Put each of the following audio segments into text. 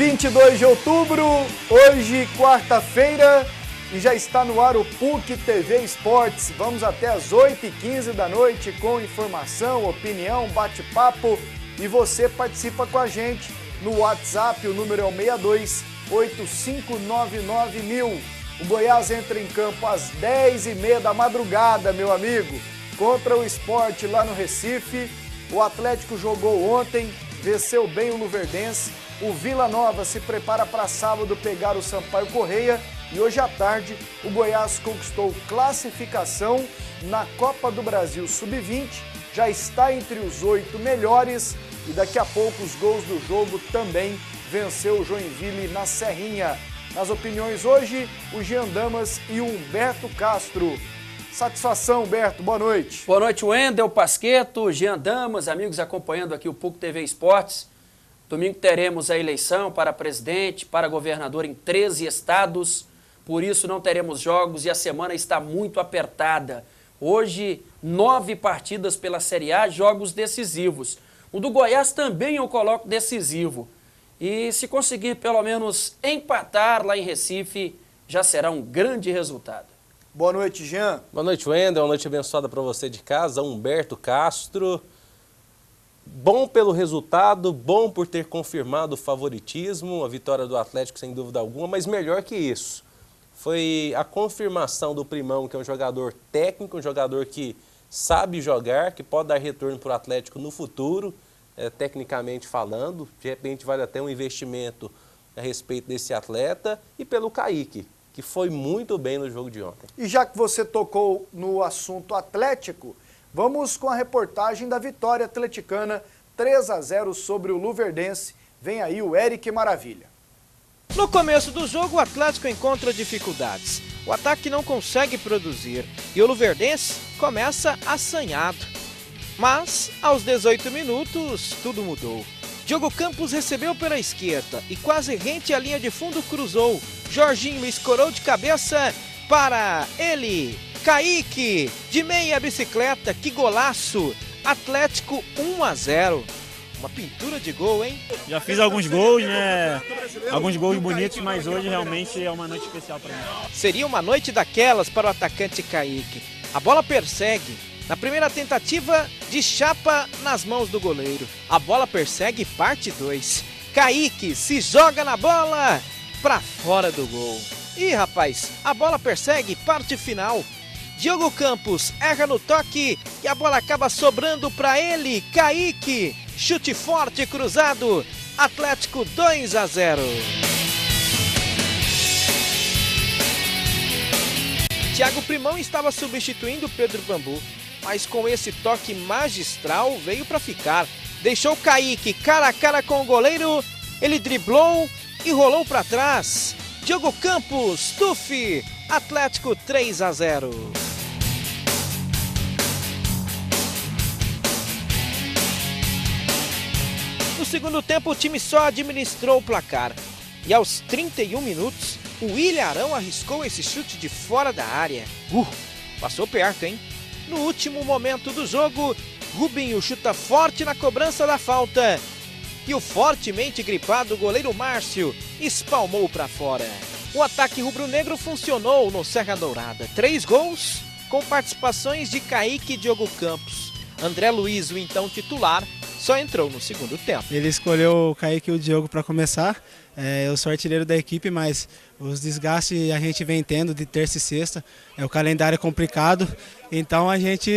22 de outubro, hoje quarta-feira, e já está no ar o PUC TV Esportes. Vamos até as 8h15 da noite com informação, opinião, bate-papo, e você participa com a gente no WhatsApp, o número é o 62-8599-1000. O Goiás entra em campo às 10h30 da madrugada, meu amigo, contra o Sport lá no Recife. O Atlético jogou ontem, venceu bem o Luverdense. O Vila Nova se prepara para sábado pegar o Sampaio Corrêa. E hoje à tarde, o Goiás conquistou classificação na Copa do Brasil Sub-20. Já está entre os 8 melhores e daqui a pouco os gols do jogo também venceu o Joinville na Serrinha. Nas opiniões hoje, o Jean Damas e o Humberto Castro. Satisfação, Humberto, boa noite. Boa noite, Wendel Pasquetto, Jean Damas, amigos acompanhando aqui o PUC TV Esportes. Domingo teremos a eleição para presidente, para governador em 13 estados, por isso não teremos jogos e a semana está muito apertada. Hoje, 9 partidas pela Série A, jogos decisivos. O do Goiás também eu coloco decisivo. E se conseguir pelo menos empatar lá em Recife, já será um grande resultado. Boa noite, Jean. Boa noite, Wendel. Uma noite abençoada para você de casa. Humberto Castro. Bom pelo resultado, bom por ter confirmado o favoritismo, a vitória do Atlético sem dúvida alguma, mas melhor que isso. Foi a confirmação do Primão, que é um jogador técnico, um jogador que sabe jogar, que pode dar retorno para o Atlético no futuro, tecnicamente falando. De repente vale até um investimento a respeito desse atleta. E pelo Kaique, que foi muito bem no jogo de ontem. E já que você tocou no assunto Atlético, vamos com a reportagem da vitória atleticana 3-0 sobre o Luverdense. Vem aí o Eric Maravilha. No começo do jogo, o Atlético encontra dificuldades. O ataque não consegue produzir e o Luverdense começa assanhado. Mas, aos 18 minutos, tudo mudou. Diogo Campos recebeu pela esquerda e quase rente à linha de fundo cruzou. Jorginho escorou de cabeça para ele, Kaique, de meia bicicleta, que golaço! Atlético 1-0. Uma pintura de gol, hein? Já fiz alguns gols, né? Alguns gols bonitos, mas hoje realmente é uma noite especial para mim. Seria uma noite daquelas para o atacante Kaique. A bola persegue. Na primeira tentativa, de chapa nas mãos do goleiro. A bola persegue, parte 2. Kaique se joga na bola para fora do gol. Ih, rapaz, a bola persegue, parte final. Diogo Campos erra no toque e a bola acaba sobrando para ele, Kaique. Chute forte cruzado, Atlético 2-0. Thiago Primão estava substituindo Pedro Bambu, mas com esse toque magistral veio para ficar. Deixou Kaique cara a cara com o goleiro, ele driblou e rolou para trás. Diogo Campos, Tufi, Atlético 3-0. No segundo tempo, o time só administrou o placar. E aos 31 minutos, o William Arão arriscou esse chute de fora da área. Passou perto, hein? No último momento do jogo, Rubinho chuta forte na cobrança da falta. E o fortemente gripado goleiro Márcio espalmou para fora. O ataque rubro-negro funcionou no Serra Dourada. 3 gols com participações de Kaique e Diogo Campos. André Luiz, o então titular, só entrou no segundo tempo. Ele escolheu o Kaique e o Diogo para começar. Eu sou artilheiro da equipe, mas os desgastes a gente vem tendo de terça e sexta. O calendário é complicado, então a gente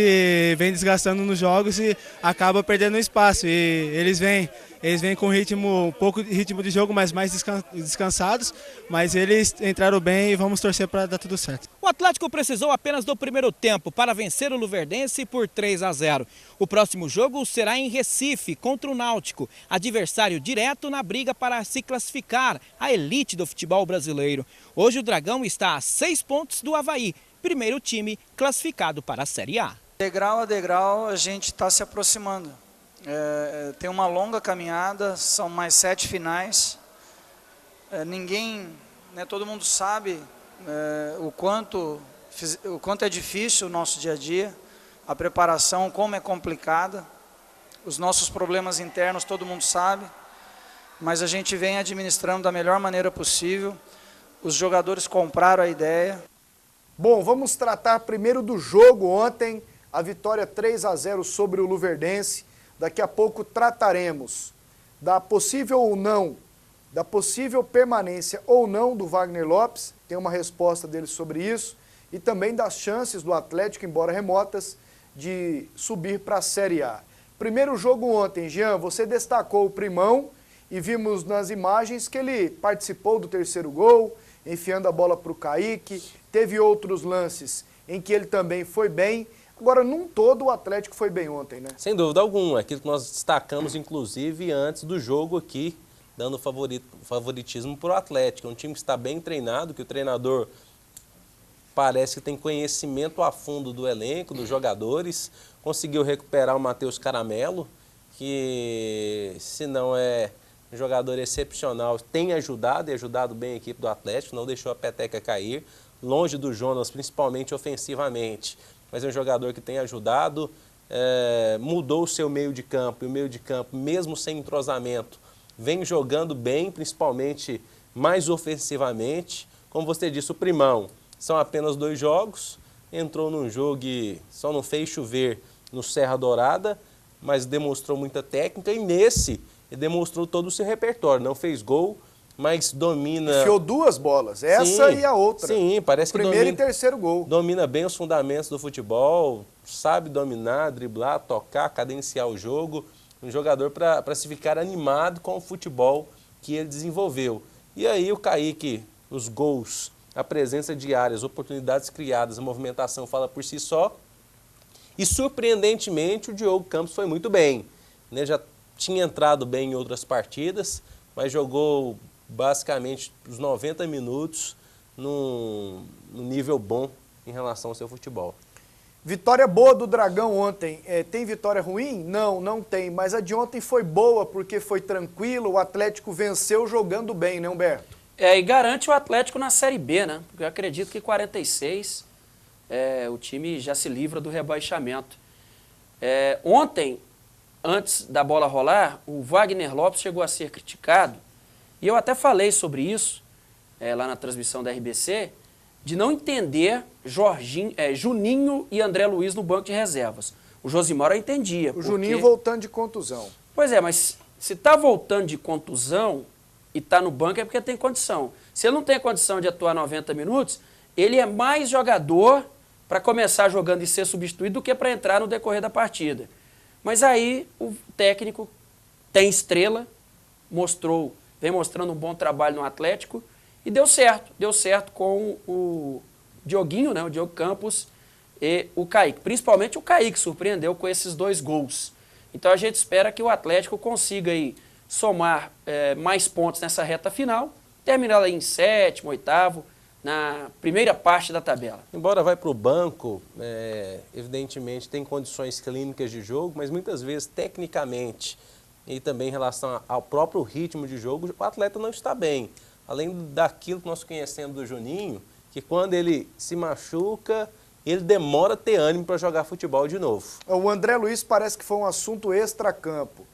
vem desgastando nos jogos e acaba perdendo espaço. E eles vêm com ritmo, um pouco de ritmo de jogo, mas mais descansados. Mas eles entraram bem e vamos torcer para dar tudo certo. O Atlético precisou apenas do primeiro tempo para vencer o Luverdense por 3-0. O próximo jogo será em Recife, contra o Náutico, adversário direto na briga para se classificar à elite do futebol brasileiro. Hoje o Dragão está a 6 pontos do Avaí, primeiro time classificado para a Série A. Degrau a degrau a gente está se aproximando. Tem uma longa caminhada, são mais 7 finais. Todo mundo sabe o quanto é difícil o nosso dia a dia, a preparação, como é complicada, os nossos problemas internos todo mundo sabe. mas a gente vem administrando da melhor maneira possível. Os jogadores compraram a ideia. Bom, vamos tratar primeiro do jogo ontem, a vitória 3-0 sobre o Luverdense. Daqui a pouco trataremos da possível ou não, da possível permanência ou não do Wagner Lopes, tem uma resposta dele sobre isso, e também das chances do Atlético, embora remotas, de subir para a Série A. Primeiro jogo ontem, Jean, você destacou o Primão e vimos nas imagens que ele participou do terceiro gol, enfiando a bola para o Kaique, teve outros lances em que ele também foi bem. Agora, num todo, o Atlético foi bem ontem, né? Sem dúvida alguma, aquilo que nós destacamos, inclusive, antes do jogo aqui, dando favoritismo para o Atlético. É um time que está bem treinado, que o treinador parece que tem conhecimento a fundo do elenco, dos jogadores, conseguiu recuperar o Matheus Caramelo, que, se não é um jogador excepcional, tem ajudado e ajudado bem a equipe do Atlético, não deixou a peteca cair, longe do Jonas, principalmente ofensivamente, mas é um jogador que tem ajudado, mudou o seu meio de campo, e o meio de campo, mesmo sem entrosamento, vem jogando bem, principalmente mais ofensivamente. Como você disse, o Primão, são apenas 2 jogos, entrou num jogo e só não fez chover no Serra Dourada, mas demonstrou muita técnica, e nesse ele demonstrou todo o seu repertório, não fez gol, mas domina... Enfiou 2 bolas, essa e a outra. Sim, parece que primeiro e terceiro gol. Domina bem os fundamentos do futebol, sabe dominar, driblar, tocar, cadenciar o jogo. Um jogador para se ficar animado com o futebol que ele desenvolveu. E aí o Kaique, os gols, a presença de áreas, oportunidades criadas, a movimentação fala por si só. E surpreendentemente o Diogo Campos foi muito bem, né? Já tinha entrado bem em outras partidas, mas jogou basicamente os 90 minutos num nível bom em relação ao seu futebol. Vitória boa do Dragão ontem. Tem vitória ruim? Não, não tem. Mas a de ontem foi boa porque foi tranquilo, o Atlético venceu jogando bem, né, Humberto? E garante o Atlético na Série B, né? Porque eu acredito que 46 o time já se livra do rebaixamento. Ontem, antes da bola rolar, o Wagner Lopes chegou a ser criticado, e eu até falei sobre isso lá na transmissão da RBC, de não entender Juninho e André Luiz no banco de reservas. O Josimar eu entendia. O Juninho voltando de contusão. Pois é, mas se está voltando de contusão e está no banco é porque tem condição. Se ele não tem condição de atuar 90 minutos, ele é mais jogador para começar jogando e ser substituído do que para entrar no decorrer da partida. Mas aí o técnico tem estrela, vem mostrando um bom trabalho no Atlético, e deu certo com o Dioguinho, né, o Diogo Campos e o Kaique. Principalmente o Kaique surpreendeu com esses 2 gols. Então a gente espera que o Atlético consiga aí somar mais pontos nessa reta final, terminar lá em 7º, 8º, na primeira parte da tabela. Embora vai para o banco, evidentemente tem condições clínicas de jogo, mas muitas vezes tecnicamente e também em relação ao próprio ritmo de jogo, o atleta não está bem. Além daquilo que nós conhecemos do Juninho, que quando ele se machuca, ele demora a ter ânimo para jogar futebol de novo. O André Luiz parece que foi um assunto extracampo.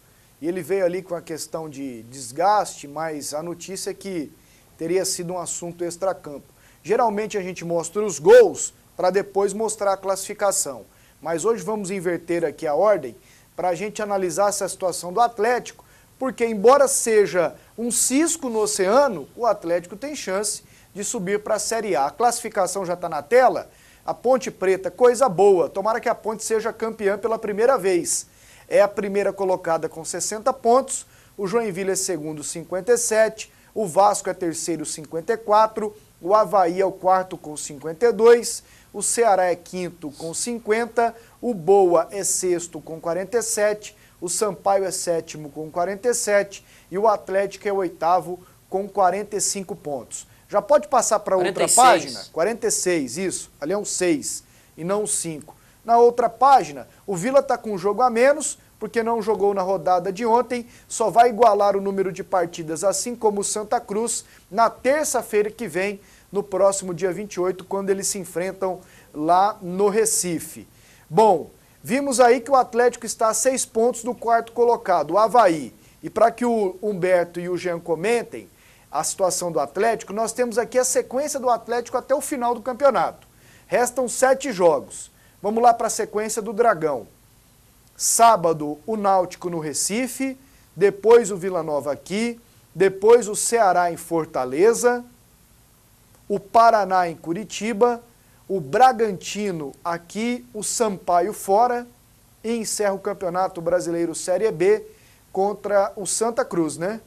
E ele veio ali com a questão de desgaste, mas a notícia é que teria sido um assunto extracampo. Geralmente a gente mostra os gols para depois mostrar a classificação. Mas hoje vamos inverter aqui a ordem para a gente analisar essa situação do Atlético, porque embora seja um cisco no oceano, o Atlético tem chance de subir para a Série A. A classificação já está na tela. A Ponte Preta, coisa boa. Tomara que a Ponte seja campeã pela primeira vez. É a primeira colocada com 60 pontos. O Joinville é segundo, 57. O Vasco é terceiro, 54. O Avaí é o quarto com 52. O Ceará é quinto com 50. O Boa é sexto com 47. O Sampaio é sétimo com 47 e o Atlético é o oitavo com 45 pontos. Já pode passar para outra página? 46, isso. Ali é um 6 e não um 5. Na outra página, o Vila está com um jogo a menos, porque não jogou na rodada de ontem, só vai igualar o número de partidas, assim como o Santa Cruz, na terça-feira que vem, no próximo dia 28, quando eles se enfrentam lá no Recife. Bom, vimos aí que o Atlético está a 6 pontos do quarto colocado, o Avaí. E para que o Humberto e o Jean comentem a situação do Atlético, nós temos aqui a sequência do Atlético até o final do campeonato. Restam 7 jogos. Vamos lá para a sequência do Dragão. Sábado, o Náutico no Recife, depois o Vila Nova aqui, depois o Ceará em Fortaleza, o Paraná em Curitiba, o Bragantino aqui, o Sampaio fora, e encerra o Campeonato Brasileiro Série B contra o Santa Cruz, né?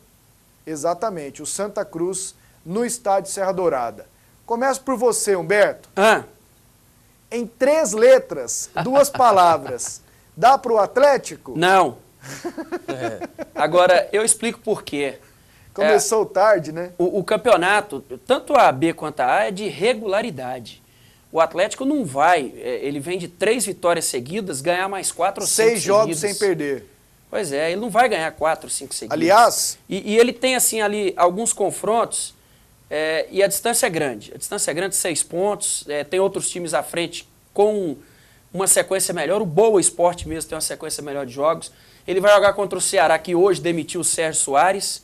Exatamente, o Santa Cruz no estádio Serra Dourada. Começo por você, Humberto. Em 3 letras, 2 palavras, dá para o Atlético? Não. Agora, eu explico por quê. Começou tarde, né? O campeonato, tanto a B quanto a A, é de regularidade. O Atlético não vai, ele vem de 3 vitórias seguidas, ganhar mais 4 ou 5 seguidas. 6 jogos sem perder. Pois é, ele não vai ganhar 4 ou 5 seguidas. Aliás... E ele tem, assim, ali alguns confrontos, e a distância é grande. A distância é grande, 6 pontos, tem outros times à frente com uma sequência melhor. O Boa Esporte mesmo tem uma sequência melhor de jogos. Ele vai jogar contra o Ceará, que hoje demitiu o Sérgio Soares.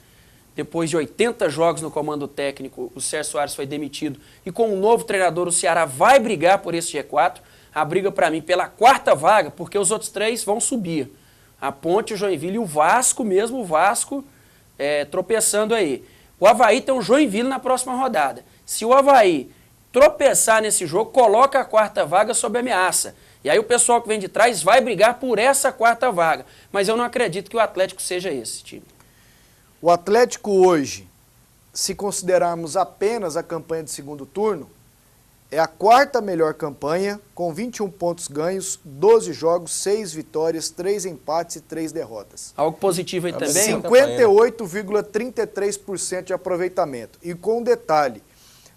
Depois de 80 jogos no comando técnico, o Sérgio Soares foi demitido. E com um novo treinador, o Ceará vai brigar por esse G4. A briga, para mim, pela 4ª vaga, porque os outros 3 vão subir. A Ponte, o Joinville e o Vasco, mesmo o Vasco, tropeçando aí. O Avaí tem um Joinville na próxima rodada. Se o Avaí tropeçar nesse jogo, coloca a 4ª vaga sob ameaça. E aí o pessoal que vem de trás vai brigar por essa 4ª vaga. Mas eu não acredito que o Atlético seja esse time. O Atlético hoje, se considerarmos apenas a campanha de segundo turno, é a 4ª melhor campanha, com 21 pontos ganhos, 12 jogos, 6 vitórias, 3 empates e 3 derrotas. Algo positivo aí também? 58,33% de aproveitamento. E com um detalhe,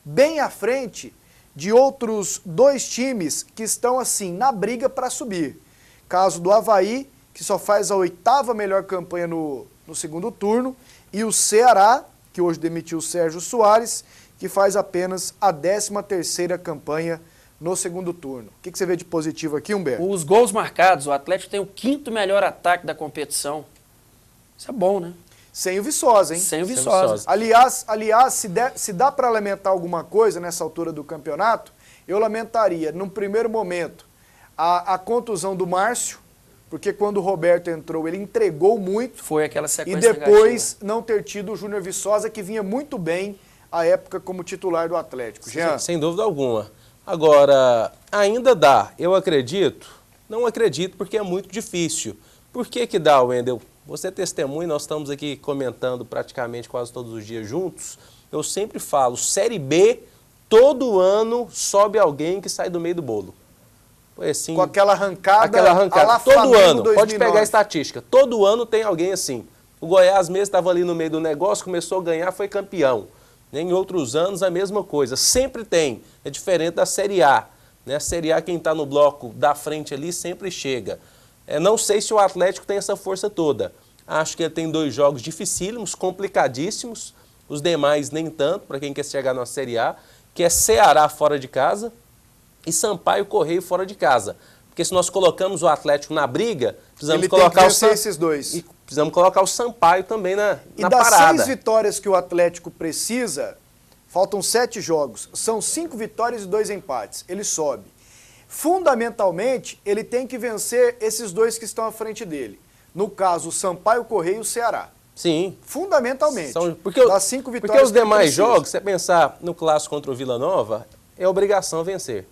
bem à frente de outros 2 times que estão assim, na briga para subir. Caso do Avaí, que só faz a 8ª melhor campanha no segundo turno, e o Ceará, que hoje demitiu o Sérgio Soares, que faz apenas a 13ª campanha no segundo turno. O que você vê de positivo aqui, Humberto? Os gols marcados, o Atlético tem o 5º melhor ataque da competição. Isso é bom, né? Sem o Viçosa, hein? Sem o Viçosa. Aliás, se dá para lamentar alguma coisa nessa altura do campeonato, eu lamentaria, num primeiro momento, a contusão do Márcio, porque quando o Roberto entrou, ele entregou muito. Foi aquela sequência e depois negativa. Não ter tido o Júnior Viçosa, que vinha muito bem à época como titular do Atlético. Jean? Sem dúvida alguma. Agora, ainda dá. Eu acredito? Não acredito, porque é muito difícil. Por que que dá, Wendel? Você testemunha, nós estamos aqui comentando praticamente quase todos os dias juntos. Eu sempre falo, Série B, todo ano sobe alguém que sai do meio do bolo. Foi assim, com aquela arrancada todo ano, 2009. pode pegar a estatística, todo ano tem alguém assim. O Goiás mesmo estava ali no meio do negócio, começou a ganhar, foi campeão. Em outros anos a mesma coisa, sempre tem, é diferente da Série A. A Série A, quem está no bloco da frente ali sempre chega. Não sei se o Atlético tem essa força toda, acho que ele tem 2 jogos dificílimos, complicadíssimos, os demais nem tanto, para quem quer chegar na Série A, que é Ceará fora de casa, e Sampaio Correia fora de casa. Porque se nós colocamos o Atlético na briga, precisamos colocar esses 2. E precisamos colocar o Sampaio também na parada. E das 6 vitórias que o Atlético precisa, faltam 7 jogos. São 5 vitórias e 2 empates. Ele sobe. Fundamentalmente, ele tem que vencer esses 2 que estão à frente dele. No caso, o Sampaio Correia e o Ceará. Sim. Fundamentalmente. Das 5 vitórias porque os demais jogos, se você pensar no clássico contra o Vila Nova, é obrigação vencer.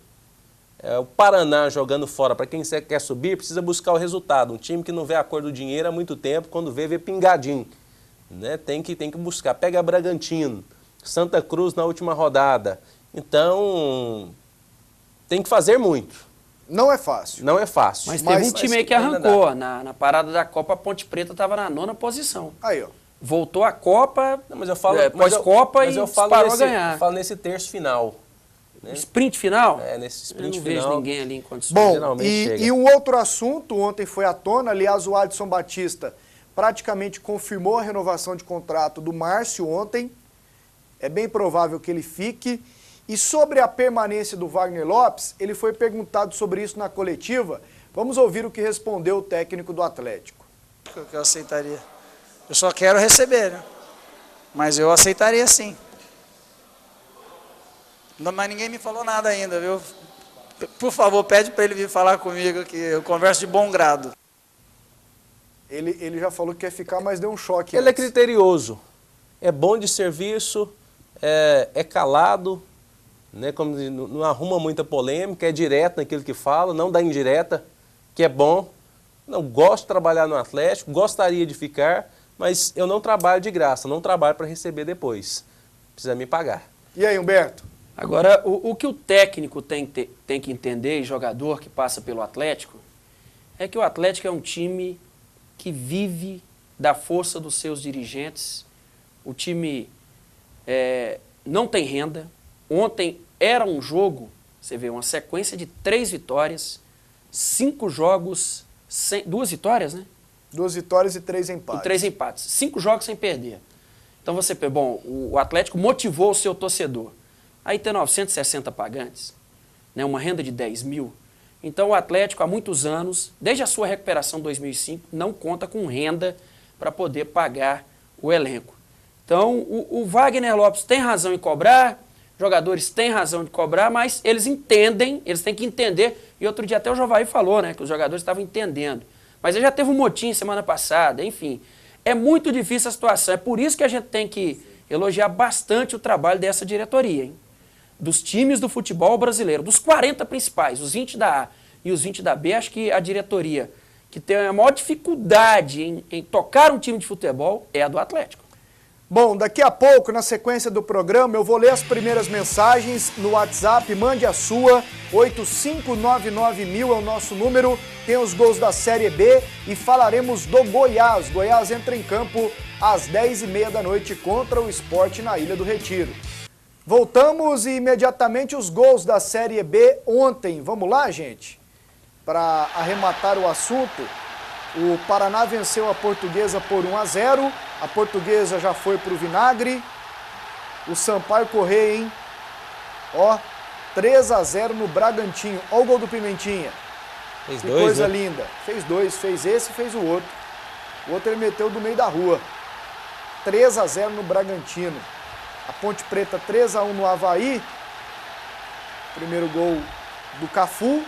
O Paraná jogando fora, para quem quer subir, precisa buscar o resultado. Um time que não vê a cor do dinheiro há muito tempo, quando vê pingadinho. Tem que buscar. Pega Bragantino, Santa Cruz na última rodada. Então, tem que fazer muito. Não é fácil. Não é fácil. Mas teve um time aí que arrancou. Na parada da Copa, a Ponte Preta estava na 9ª posição. Aí, ó. Voltou a Copa, mas eu falo, pós-Copa e parou a ganhar. Eu falo nesse terço final. Sprint final? Nesse sprint final. Eu não vejo ninguém ali em condições. Bom, e um outro assunto, ontem foi à tona, aliás, o Adson Batista praticamente confirmou a renovação de contrato do Márcio ontem. É bem provável que ele fique. E sobre a permanência do Wagner Lopes, ele foi perguntado sobre isso na coletiva. Vamos ouvir o que respondeu o técnico do Atlético. Que eu aceitaria. Eu só quero receber, né? Mas eu aceitaria sim. Não, mas ninguém me falou nada ainda, viu? Por favor, pede para ele vir falar comigo, que eu converso de bom grado. Ele já falou que quer ficar, mas deu um choque. Ele é antes. criterioso, é bom de serviço, é calado, né, como não arruma muita polêmica, é direto naquilo que fala, não dá indireta, que é bom. Não gosto de trabalhar no Atlético, gostaria de ficar, mas eu não trabalho de graça, não trabalho para receber depois. Precisa me pagar. E aí, Humberto? Agora, o que o técnico tem que entender, e jogador que passa pelo Atlético, é que o Atlético é um time que vive da força dos seus dirigentes. O time não tem renda. Ontem era um jogo, você vê, uma sequência de 3 vitórias, 5 jogos, 2 vitórias, né? 2 vitórias e 3 empates. E 3 empates. 5 jogos sem perder. Então você, bom, o Atlético motivou o seu torcedor. Aí tem 960 pagantes, né, uma renda de 10 mil. Então o Atlético há muitos anos, desde a sua recuperação em 2005, não conta com renda para poder pagar o elenco. Então o Wagner Lopes tem razão em cobrar, jogadores têm razão de cobrar, mas eles entendem, eles têm que entender. E outro dia até o Jovaí falou, né, que os jogadores estavam entendendo. Mas ele já teve um motim semana passada, enfim. É muito difícil a situação, é por isso que a gente tem que elogiar bastante o trabalho dessa diretoria, hein? Dos times do futebol brasileiro, dos 40 principais, os 20 da A e os 20 da B, acho que a diretoria que tem a maior dificuldade em tocar um time de futebol é a do Atlético. Bom, daqui a pouco, na sequência do programa, eu vou ler as primeiras mensagens no WhatsApp, mande a sua, 8599.000 é o nosso número, tem os gols da Série B e falaremos do Goiás. Goiás entra em campo às 10h30 da noite contra o Sport na Ilha do Retiro. Voltamos e imediatamente os gols da Série B ontem. Vamos lá, gente? Para arrematar o assunto, o Paraná venceu a Portuguesa por 1-0. A Portuguesa já foi para o vinagre. O Sampaio Corrêa, hein? Ó, 3-0 no Bragantino. Ó o gol do Pimentinha. Fez Que 2, coisa né? linda. Fez 2, fez esse e fez o outro. O outro ele meteu do meio da rua. 3-0 no Bragantino. A Ponte Preta 3-1 no Avaí. Primeiro gol do Cafu.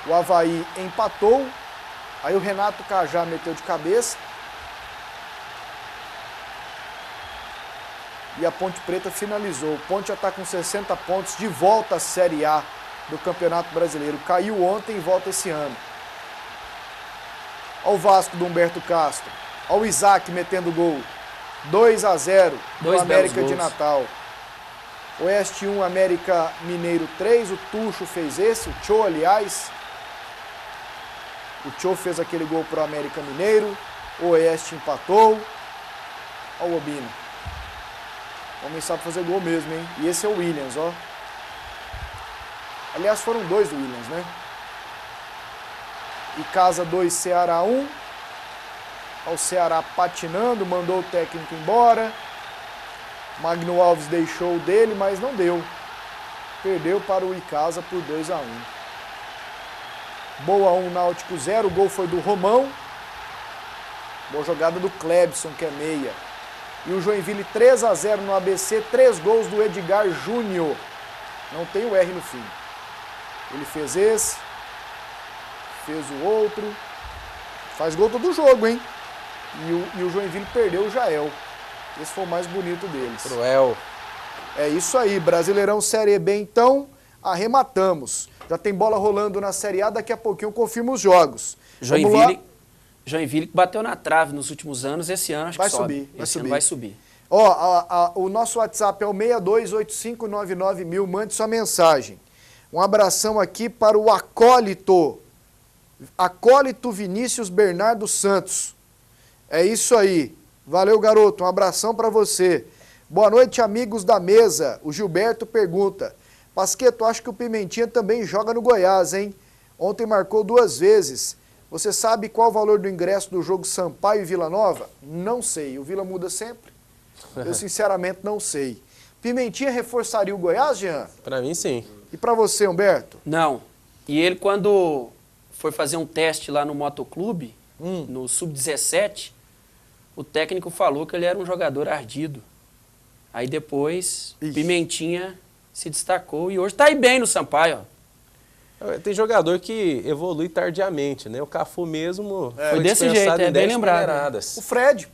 O Avaí empatou. Aí o Renato Cajá meteu de cabeça. E a Ponte Preta finalizou. O Ponte já está com 60 pontos de volta à Série A do Campeonato Brasileiro. Caiu ontem e volta esse ano. Olha o Vasco do Humberto Castro. Olha o Isaac metendo gol. 2-0 do América de Natal. Oeste 1, América Mineiro 3. O Tuxo fez esse, o Tchô, aliás. O Tchô fez aquele gol pro América Mineiro. O Oeste empatou. Olha o Obina. O homem sabe fazer gol mesmo, hein? E esse é o Williams, ó. Aliás, foram 2 do Williams, né? E Casa 2, Ceará 1. O Ceará patinando, mandou o técnico embora. Magno Alves deixou o dele, mas não deu. Perdeu para o Icasa por 2-1. Boa 1, Náutico 0. O gol foi do Romão. Boa jogada do Clebson, que é meia. E o Joinville 3-0 no ABC. 3 gols do Edgar Júnior. Não tem o R no fim. Ele fez esse. Fez o outro. Faz gol todo jogo, hein? E o Joinville perdeu o Jael. Esse foi o mais bonito deles. Cruel. É isso aí, Brasileirão Série B, então, arrematamos. Já tem bola rolando na Série A, daqui a pouquinho eu confirmo os jogos. Joinville que bateu na trave nos últimos anos, esse ano acho que sobe. Esse ano vai subir. Ó, o nosso WhatsApp é o 628599.000, mande sua mensagem. Um abração aqui para o Acólito Vinícius Bernardo Santos. É isso aí. Valeu, garoto. Um abração para você. Boa noite, amigos da mesa. O Gilberto pergunta: Pasqueto, acho que o Pimentinha também joga no Goiás, hein? Ontem marcou 2 vezes. Você sabe qual o valor do ingresso do jogo Sampaio e Vila Nova? Não sei. O Vila muda sempre? Eu, sinceramente, não sei. Pimentinha reforçaria o Goiás, Jean? Para mim, sim. E para você, Humberto? Não. E ele, quando foi fazer um teste lá no Motoclube, no Sub-17, o técnico falou que ele era um jogador ardido. Aí depois, Pimentinha se destacou e hoje está aí bem no Sampaio. Ó. Tem jogador que evolui tardiamente, né? O Cafu mesmo foi desse jeito, bem lembrado. O Fred.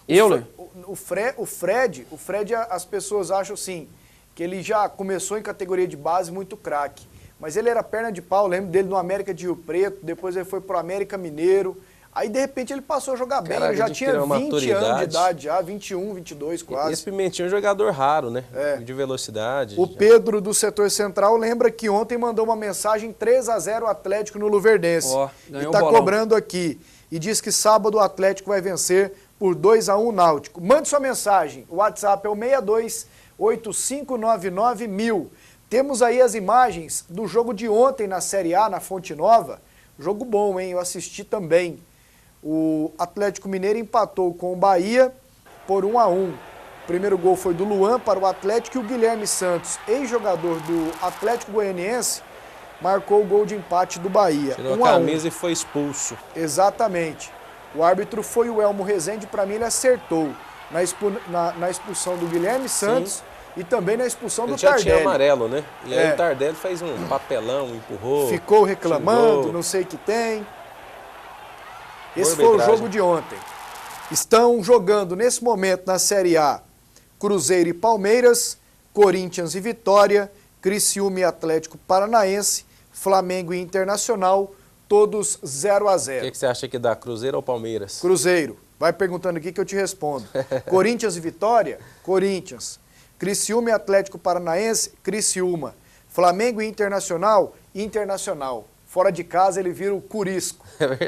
Euler. O Fred, as pessoas acham assim, que ele já começou em categoria de base muito craque. Mas ele era perna de pau, lembro dele no América de Rio Preto, depois ele foi pro América Mineiro. Aí, de repente, ele passou a jogar bem, ele já tinha 20 anos de idade, já 21, 22 quase. Esse Pimentinha é um jogador raro, né? De velocidade. O Pedro, do setor central, lembra que ontem mandou uma mensagem 3-0 Atlético no Luverdense. Ganhou e tá cobrando aqui. E diz que sábado o Atlético vai vencer por 2-1 Náutico. Mande sua mensagem. O WhatsApp é o 62-8599-1000. Temos aí as imagens do jogo de ontem na Série A, na Fonte Nova. Jogo bom, hein? Eu assisti também. O Atlético Mineiro empatou com o Bahia por 1-1. O primeiro gol foi do Luan para o Atlético e o Guilherme Santos, ex-jogador do Atlético Goianiense, marcou o gol de empate do Bahia. Tirou a camisa e foi expulso. Exatamente. O árbitro foi o Elmo Rezende, para mim ele acertou na expulsão do Guilherme Santos e também na expulsão do Tardelli. Ele já tinha amarelo, né? E aí o Tardelli fez um papelão, empurrou. Ficou reclamando, xingou. Não sei o que tem. Esse foi o jogo de ontem. Estão jogando nesse momento na Série A Cruzeiro e Palmeiras, Corinthians e Vitória, Criciúma e Atlético Paranaense, Flamengo e Internacional, todos 0-0. O que você acha que dá, Cruzeiro ou Palmeiras? Cruzeiro. Vai perguntando aqui que eu te respondo. Corinthians e Vitória, Corinthians. Criciúma e Atlético Paranaense, Criciúma. Flamengo e Internacional, Internacional. Fora de casa ele vira o Curisco,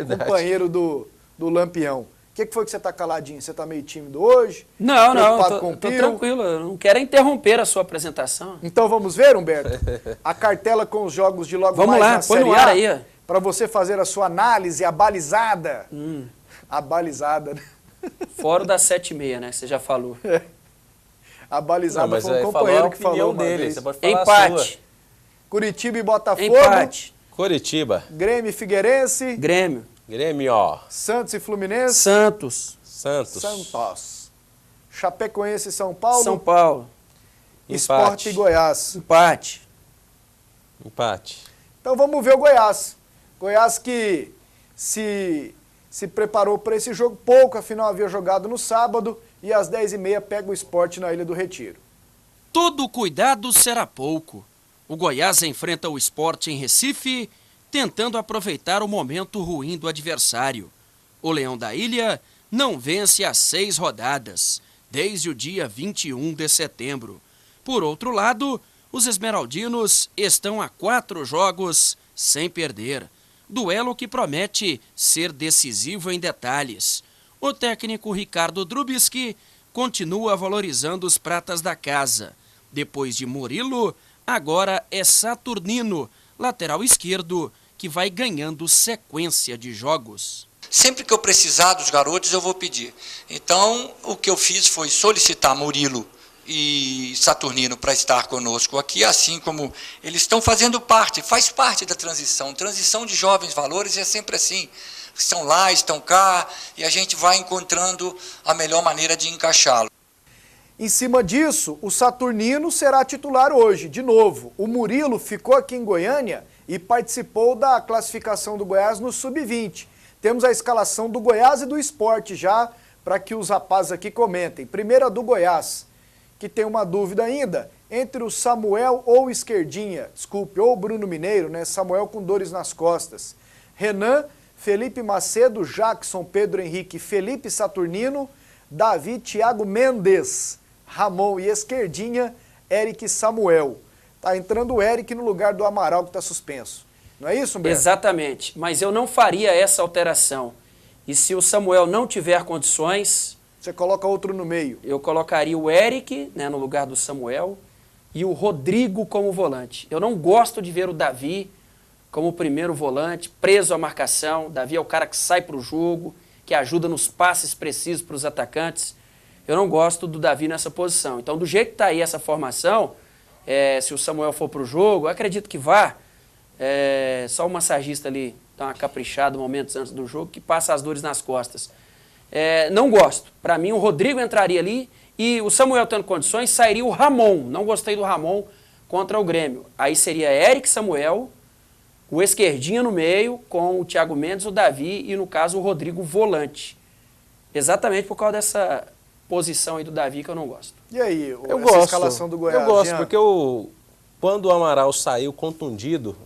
companheiro do Lampião. O que foi que você está caladinho? Você está meio tímido hoje? Não, tô tranquilo. Eu não quero interromper a sua apresentação. Então vamos ver, Humberto? A cartela com os jogos de logo vamos mais lá, na Série no ar aí. Para você fazer a sua análise, a balizada. A balizada, né? Fora das 7h30, né? Você já falou. A balizada foi um companheiro que falou dele. Você pode falar empate. Curitiba e Botafogo. Empate. Curitiba. Grêmio e Figueirense. Grêmio, ó. Santos e Fluminense. Santos. Chapecoense e São Paulo. São Paulo. Sport e Goiás. Empate. Então vamos ver o Goiás. Goiás que se preparou para esse jogo pouco, afinal havia jogado no sábado e às 10h30 pega o Sport na Ilha do Retiro. Todo cuidado será pouco. O Goiás enfrenta o Sport em Recife, tentando aproveitar o momento ruim do adversário. O Leão da Ilha não vence há 6 rodadas, desde o dia 21 de setembro. Por outro lado, os esmeraldinos estão a 4 jogos sem perder. Duelo que promete ser decisivo em detalhes. O técnico Ricardo Drubisky continua valorizando os pratas da casa. Depois de Murilo, agora é Saturnino, lateral esquerdo, que vai ganhando sequência de jogos. Sempre que eu precisar dos garotos, eu vou pedir. Então, o que eu fiz foi solicitar Murilo e Saturnino para estar conosco aqui, assim como eles estão fazendo parte, faz parte da transição. Transição de jovens valores é sempre assim. Estão lá, estão cá, e a gente vai encontrando a melhor maneira de encaixá-lo. Em cima disso, o Saturnino será titular hoje, de novo. O Murilo ficou aqui em Goiânia e participou da classificação do Goiás no Sub-20. Temos a escalação do Goiás e do Sport já, para que os rapazes aqui comentem. Primeira do Goiás, que tem uma dúvida ainda, entre o Samuel ou o Esquerdinha, ou o Bruno Mineiro, né? Samuel com dores nas costas. Renan, Felipe Macedo, Jackson, Pedro Henrique, Felipe Saturnino, Davi, Thiago Mendes, Ramon e Esquerdinha, Eric Samuel. Tá entrando o Eric no lugar do Amaral, que está suspenso. Não é isso, Humberto? Exatamente, mas eu não faria essa alteração. E se o Samuel não tiver condições... Você coloca outro no meio. Eu colocaria o Eric, né, no lugar do Samuel, e o Rodrigo como volante. Eu não gosto de ver o Davi como primeiro volante, preso à marcação. Davi é o cara que sai para o jogo, que ajuda nos passes precisos para os atacantes. Eu não gosto do Davi nessa posição. Então, do jeito que está aí essa formação, se o Samuel for para o jogo, eu acredito que vá. Só o massagista ali dá uma caprichada momentos antes do jogo, que passa as dores nas costas. Não gosto. Para mim, o Rodrigo entraria ali e o Samuel tendo condições, sairia o Ramon. Não gostei do Ramon contra o Grêmio. Aí seria Eric Samuel, o esquerdinha no meio, com o Thiago Mendes, o Davi e, no caso, o Rodrigo volante. Exatamente por causa dessa posição aí do Davi que eu não gosto. E aí, eu essa gosto. escalação do Goiás? Eu gosto, Jean? porque quando o Amaral saiu contundido,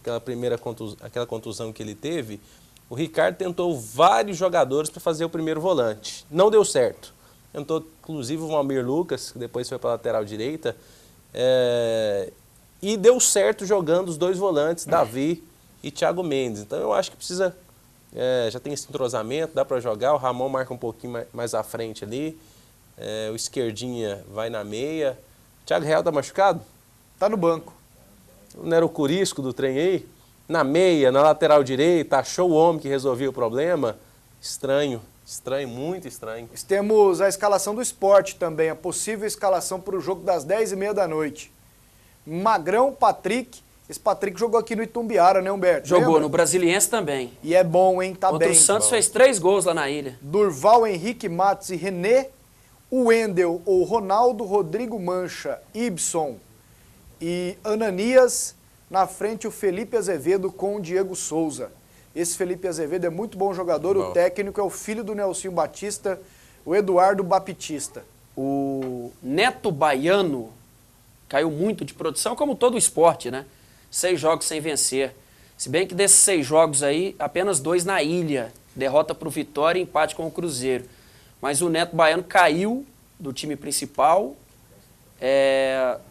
aquela contusão que ele teve, o Ricardo tentou vários jogadores para fazer o primeiro volante. Não deu certo. Tentou, inclusive, o Valmir Lucas, que depois foi para a lateral direita, e deu certo jogando os dois volantes, Davi e Thiago Mendes. Então eu acho que precisa, já tem esse entrosamento, dá para jogar, o Ramon marca um pouquinho mais à frente ali, o esquerdinha vai na meia. Thiago Real tá machucado? Tá no banco. Não era o Curisco do trem aí? Na meia, na lateral direita, achou o homem que resolvia o problema? Estranho, muito estranho. Temos a escalação do Sport também, a possível escalação para o jogo das 10h30 da noite. Magrão, Patrick. Esse Patrick jogou aqui no Itumbiara, né, Humberto? Jogou, lembra? No Brasiliense também. E é bom, hein? Tá Contra bem. o Santos fez 3 gols lá na ilha. Durval, Henrique, Matos e René. O Wendel, o Ronaldo, Rodrigo Mancha, Ibson e Ananias. Na frente, o Felipe Azevedo com o Diego Souza. Esse Felipe Azevedo é muito bom jogador. Bom. O técnico é o filho do Nelsinho Batista, o Eduardo Baptista. O Neto Baiano caiu muito de produção, como todo o esporte, né? 6 jogos sem vencer. Se bem que desses 6 jogos aí, apenas 2 na ilha. Derrota para o Vitória e empate com o Cruzeiro. Mas o Neto Baiano caiu do time principal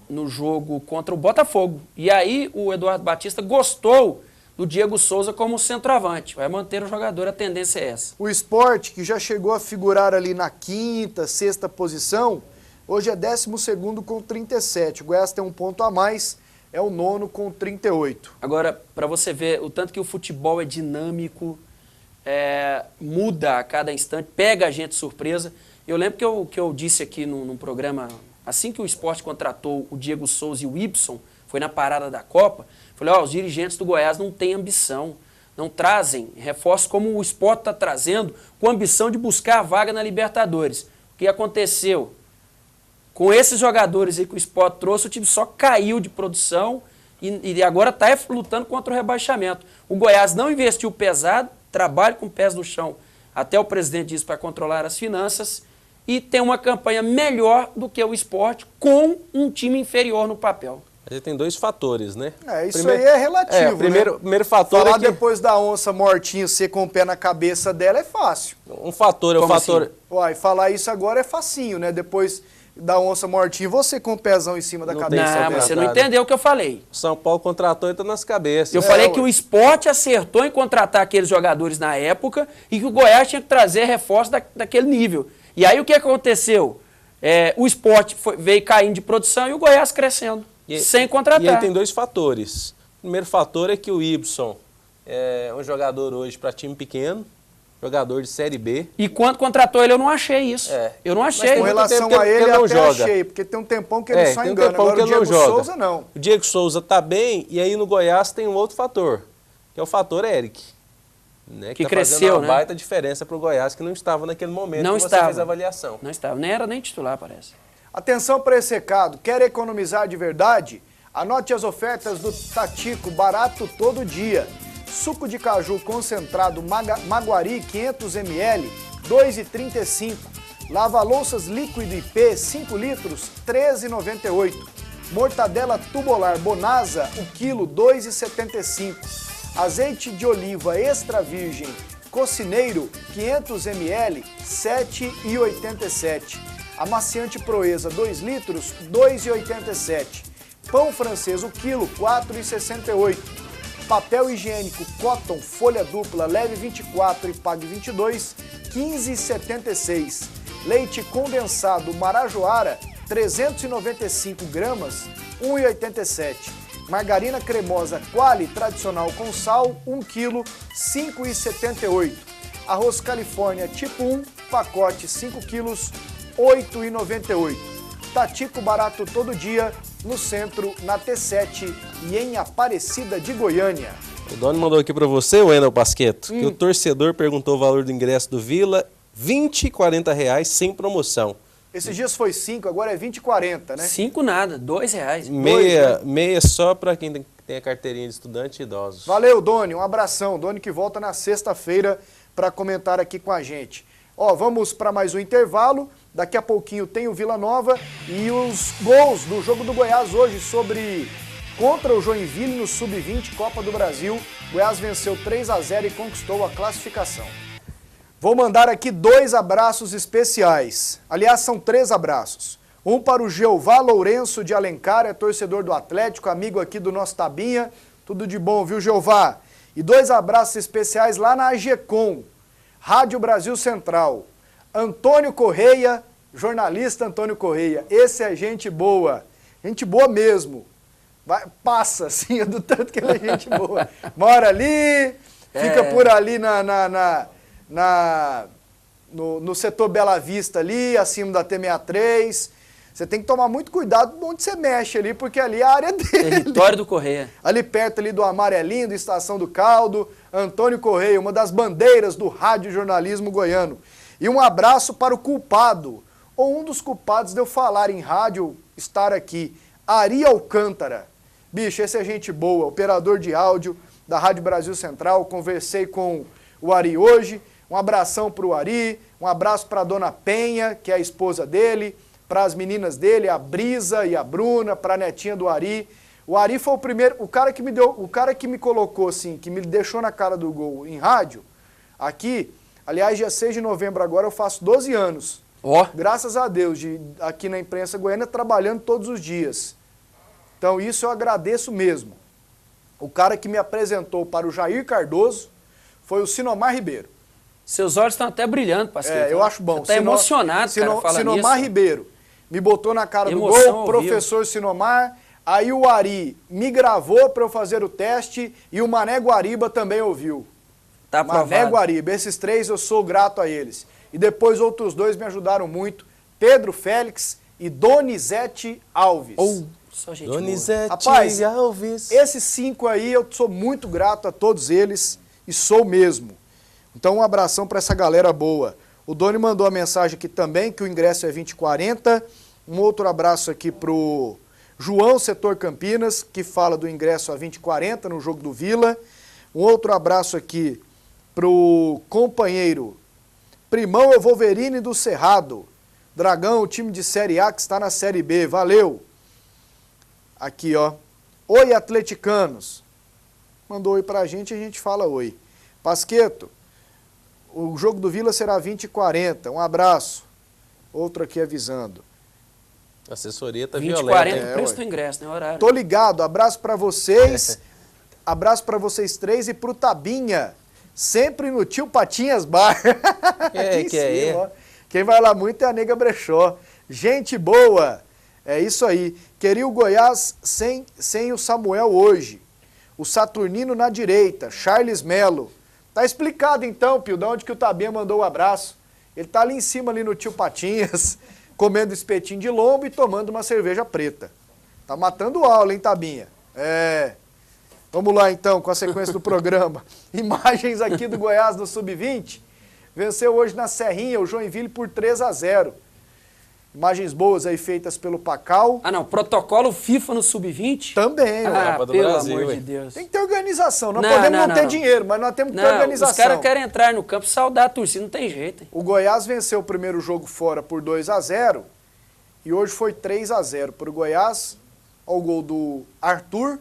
no jogo contra o Botafogo. E aí o Eduardo Batista gostou do Diego Souza como centroavante. Vai manter o jogador, a tendência é essa. O Sport, que já chegou a figurar ali na 5ª, 6ª posição, hoje é 12º com 37. O Goiás tem um ponto a mais, é o 9º com 38. Agora, para você ver o tanto que o futebol é dinâmico, muda a cada instante, pega a gente de surpresa. Eu lembro que eu disse aqui num programa, assim que o Sport contratou o Diego Souza e o Ibson, foi na parada da Copa, falei, os dirigentes do Goiás não têm ambição, não trazem reforços como o Sport está trazendo, com a ambição de buscar a vaga na Libertadores. O que aconteceu? Com esses jogadores aí que o Sport trouxe, o time só caiu de produção e agora está lutando contra o rebaixamento. O Goiás não investiu pesado, trabalha com pés no chão, até o presidente disse, para controlar as finanças, e tem uma campanha melhor do que o Sport com um time inferior no papel. A gente tem 2 fatores, né? Isso aí é relativo, primeiro fator falar é que... depois da onça mortinha, você com o pé na cabeça dela é fácil. Um fator é o fator... Assim? Uai, falar isso agora é facinho, né? Depois da onça mortinha, você com o pezão em cima da cabeça. Não, mas você não entendeu o que eu falei. O São Paulo contratou e tá nas cabeças. Eu falei que o Sport acertou em contratar aqueles jogadores na época e que o Goiás tinha que trazer reforço daquele nível. E aí o que aconteceu? O Sport veio caindo de produção e o Goiás crescendo, sem contratar. E aí tem 2 fatores. O primeiro fator é que o Ibson é um jogador hoje para time pequeno, jogador de Série B. E quando contratou ele, eu não achei isso. Eu não achei. Mas com relação a ele, eu até achei, porque tem um tempão que ele só engana. Agora o Diego Souza, não. O Diego Souza tá bem, e aí no Goiás tem um outro fator, que é o fator Eric. Né, que tá cresceu, uma baita diferença para o Goiás, que não estava naquele momento não que estava. Você fez a avaliação. Não estava, nem era nem titular, parece. Atenção para esse recado, quer economizar de verdade? Anote as ofertas do Tatico, barato todo dia. Suco de caju concentrado Maguari 500 ml, R$ 2,35. Lava-louças líquido IP 5 litros, R$ 13,98. Mortadela tubular Bonasa, o quilo, R$ 2,75. Azeite de oliva extra virgem Cocineiro 500 ml, R$ 7,87. Amaciante Proeza 2 litros, R$ 2,87. Pão francês o quilo, R$ 4,68. Papel higiênico Cotton folha dupla leve 24 e pague 22, R$ 15,76. Leite condensado Marajoara 395 gramas, R$ 1,87. Margarina cremosa Quali tradicional com sal, 1 kg, R$ 5,78. Arroz Califórnia tipo 1, pacote 5 kg, R$ 8,98. Tatico barato todo dia, no centro, na T7 e em Aparecida de Goiânia. O Doni mandou aqui para você, Wendel Pasquetto, que o torcedor perguntou o valor do ingresso do Vila R$ 20,40 sem promoção. Esses dias foi 5, agora é 20,40, né? 5 nada, R$2. Meia só para quem tem a carteirinha de estudante e idosos. Valeu, Doni, um abração. Doni que volta na sexta-feira para comentar aqui com a gente. Ó, vamos para mais um intervalo. Daqui a pouquinho tem o Vila Nova e os gols do jogo do Goiás hoje contra o Joinville no Sub-20 Copa do Brasil. Goiás venceu 3-0 e conquistou a classificação. Vou mandar aqui 2 abraços especiais. Aliás, são 3 abraços. Um para o Jeová Lourenço de Alencar, é torcedor do Atlético, amigo aqui do nosso Tabinha. Tudo de bom, viu, Jeová? E 2 abraços especiais lá na AGECOM, Rádio Brasil Central. Antônio Correia, jornalista Antônio Correia. Esse é gente boa mesmo. Passa, assim, do tanto que ele é gente boa. Mora ali, fica por ali no setor Bela Vista ali, acima da T63. Você tem que tomar muito cuidado onde você mexe ali, porque ali é a área dele. Território do Correia. Ali perto ali do Amarelinho, da Estação do Caldo, Antônio Correia, uma das bandeiras do rádio jornalismo goiano. E um abraço para o culpado, ou um dos culpados de eu falar em rádio, estar aqui, Ari Alcântara. Bicho, esse é gente boa, operador de áudio da Rádio Brasil Central, conversei com o Ari hoje. Um abração para o Ari, um abraço para a dona Penha, que é a esposa dele, para as meninas dele, a Brisa e a Bruna, para a netinha do Ari. O Ari foi o cara que me colocou assim, que me deixou na cara do gol em rádio, aqui, aliás, dia 6 de novembro agora eu faço 12 anos. Ó. Graças a Deus, aqui na imprensa goiana, trabalhando todos os dias. Então isso eu agradeço mesmo. O cara que me apresentou para o Jair Cardoso foi o Sinomar Ribeiro. Seus olhos estão até brilhando, parceiro. Eu acho bom. Você tá emocionado, cara, falando Sinomar nisso. Ribeiro me botou na cara Emoção do gol, ao professor Sinomar, aí o Ari me gravou para eu fazer o teste e o Mané Guariba também ouviu. Tá aprovado. Mané Guariba, esses 3 eu sou grato a eles. E depois outros 2 me ajudaram muito, Pedro Félix e Donizete Alves. Só gente Donizete Rapaz, Alves. Esses 5 aí eu sou muito grato a todos eles e sou mesmo. Então um abração para essa galera boa. O Doni mandou a mensagem aqui também que o ingresso é 20,40. Um outro abraço aqui pro João, setor Campinas, que fala do ingresso a 20,40 no jogo do Vila. Um outro abraço aqui pro companheiro Primão Wolverine do Cerrado. Dragão, o time de Série A que está na Série B. Valeu! Aqui, ó. Oi, atleticanos. Mandou oi pra gente e a gente fala oi. Pasqueto, o jogo do Vila será 20,40. Um abraço. Outro aqui avisando. A assessoria tá 20, violenta. 40, o preço do ingresso, né? Horário. Tô ligado. Abraço pra vocês. Abraço pra vocês 3 e pro Tabinha. Sempre no Tio Patinhas Bar. Ó. Quem vai lá muito é a Nega Brechó. Gente boa. É isso aí. Queria o Goiás sem o Samuel hoje. O Saturnino na direita. Charles Melo. Tá explicado então, Pio, de onde que o Tabinha mandou o abraço. Ele tá ali em cima, ali no Tio Patinhas, comendo espetinho de lombo e tomando uma cerveja preta. Tá matando aula, hein, Tabinha? Vamos lá então com a sequência do programa. Imagens aqui do Goiás no Sub-20. Venceu hoje na Serrinha o Joinville por 3-0. Imagens boas aí feitas pelo Pacal. Ah, não. Protocolo FIFA no Sub-20? Também, Copa do pelo Brasil, amor ué. de Deus. Tem que ter organização. Nós podemos não ter dinheiro, mas nós temos que ter organização. Os caras querem entrar no campo e saudar a torcida, não tem jeito. Hein? O Goiás venceu o primeiro jogo fora por 2-0 e hoje foi 3-0 para o Goiás. Olha o gol do Arthur.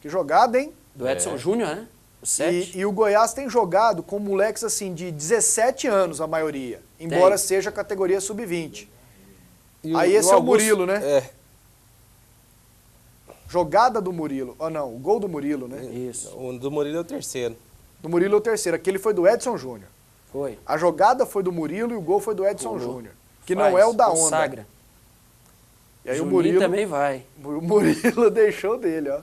Que jogada, hein? Do Edson Júnior, né? O 7. E o Goiás tem jogado com moleques assim de 17 anos, a maioria. Embora seja a categoria Sub-20. Aí esse é o Murilo, né? Jogada do Murilo. Não, o gol do Murilo, né? Isso. O do Murilo é o terceiro. Do Murilo é o terceiro. Aquele foi do Edson Júnior. Foi. A jogada foi do Murilo e o gol foi do Edson Júnior. Que não é o da onda. Consagra. E aí Juninho o Murilo também vai. O Murilo deixou dele, ó.